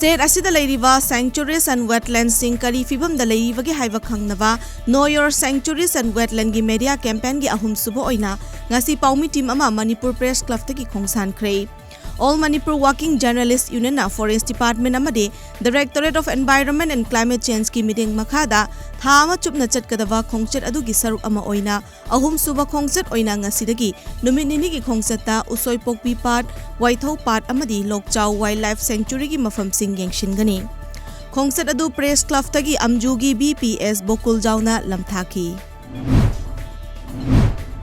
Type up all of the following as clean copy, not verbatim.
State asida leiriba sanctuaries and wetlands sing kari fibam da leiribagi haiba khangnaba Know Your Sanctuaries and Wetland gi media campaign gi ahum subo oina ngasi paumi team ama Manipur Press Club tagi khongsan khrei. All Manipur Working Journalists Union na Forest Department amadi Directorate of Environment and Climate Change ki meeting makhada tha ama chupna chatkadaba khongchet adu gi saruk ama oina ahum suba khongchet oina ngasidagi numit nini gi khongchata usoi pokpi pat waithau pat amadi Lokchau Wildlife Sanctuary gi mafam sing yengshin-gani. Khongchet adu Press Club tagi amjugi BPS Bokul Jauna lamthaki.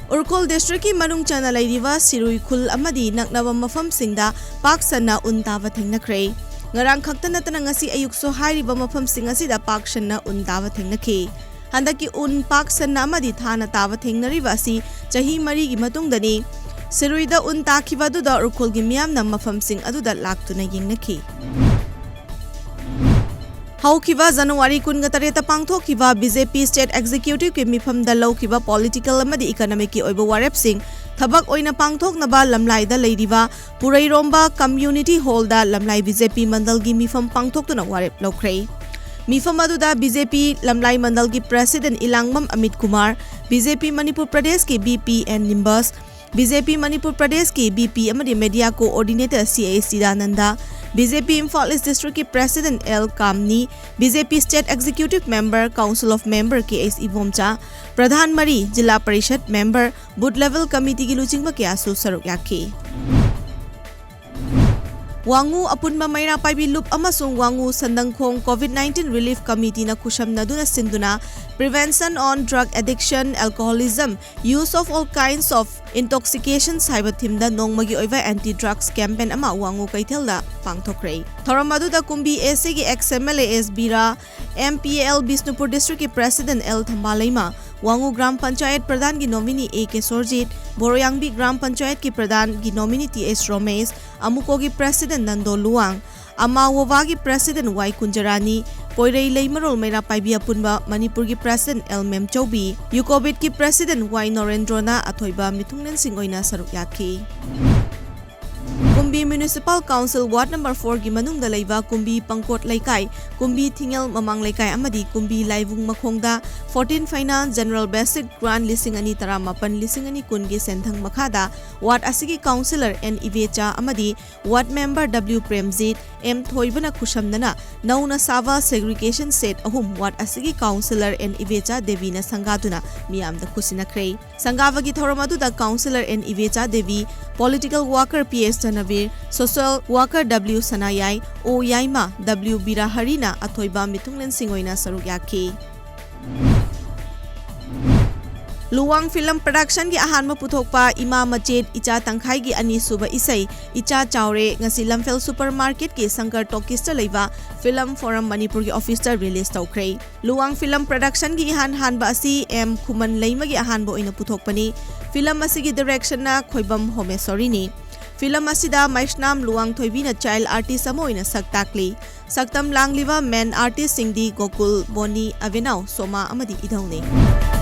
UKHRUL District ki manung chana leiriba Sirui Khul amadi naknaba mafam singda pak sanna untaba thengnakrei. Ngarang khakta natana ngasi ayukso hairiba mafam sing asida pak sanna untaba thengnakhi. Handaki un pak sanna amadi thana taba thengnariba asi chahi mari gi matungdani Siruida un takhiba duda UKHRUL gi miyamna mafam sing aduda laktuna yengnakhi. Haukiba January 19 pangthokkiba BJP State Executive ki mifamda lawkiba political amadi economic ki oiba warep sing thabak oina pangthoknaba LAMLAI da leiriba Purairomba Community Hall da LAMLAI BJP Mandal gi mifam pangthoktuna warep lawkrei. Mifam aduda BJP LAMLAI Mandal ki President Ilangmam Amit Kumar, BJP Manipur Pradesh ki BP and Nimbus, BJP Manipur Pradesh ki BP amadi Media Coordinator CA Sidananda, BJP Imphal East District ki President L Kamni, BJP State Executive Member Council of Member KS Ibomcha, Pradhan Mari Jilla Parishad Member Booth Level Committee ki luchingba kyasu saruk yakhi. Wangu apunma maira paibi loop amasung Wangu Sandangkhong COVID-19 Relief Committee na kushamna duna sinduna Prevention on Drug Addiction, Alcoholism, Use of All Kinds of Intoxications haiba thimda nongmagi oiva anti-drugs campaign ama Wangu kaithelda pangthokrei. Thoram aduda Kumbi AC gi ex-MLA S Bira, MPAL Bisnupur District ki President L Thambalaima, Wangu Gram Panchayat Pradhan ki nominee A.K. Sorjit, Boroyangbi Gram Panchayat ki Pradhan ki nominee T.S. Romesh, Amuko ki President Nando Luang, Amawava ki President Y. Kunjarani, Poirei Leimarol Meira Paibi Apunba Manipur ki President L. Mem Chaubi, Yukobit ki President Y. Norendrona Athoiba Mithungnen Singoina saruk yakhi. Kumbi Municipal Council Ward Number 4 gi manungda leiba Kumbi Pangkot Laikai, Kumbi Thingel Mamang Laikai amadi Kumbi Laivung Makhongda 14 Finance General Basic Grant Lisingani Taramapan Lisingani Kungi Senthang Makhada Ward Asigi Councillor N ECHA amadi Ward Member W Premjit M Thoibana Kushamnana Nauna Sava Segregation Set ahum Ward Asigi Councillor N ECHA Devina Sangaduna Miyam da Kusinakhrei. Sangavagi Thoramadu da Councillor N ECHA Devi, Political Worker PS Tanavir, Social Worker W Sanayai, O Yaima W Bira Harina Athoiba Mithunglen Singoina saruk yakhi. Luwang Film Production gi ahanma puthokpa Ima Machet Icha Tangkhai gi ani suba isai Icha CHAORE ngasi Lamfel Supermarket ki Sankar Talkies ta leiba Film Forum Manipur gi officer release tawkrei. Luwang Film Production gi hanba asi M Khuman Leima gi ahanba oina puthokpani. Film asigi direction na Khoibam Homesori ni. Film asida Maishnam Luwang Thoibi na child artist amo oina saktakli. Saktam langliba men artist singdi Gokul Boni Avenau Soma amadi idhauni.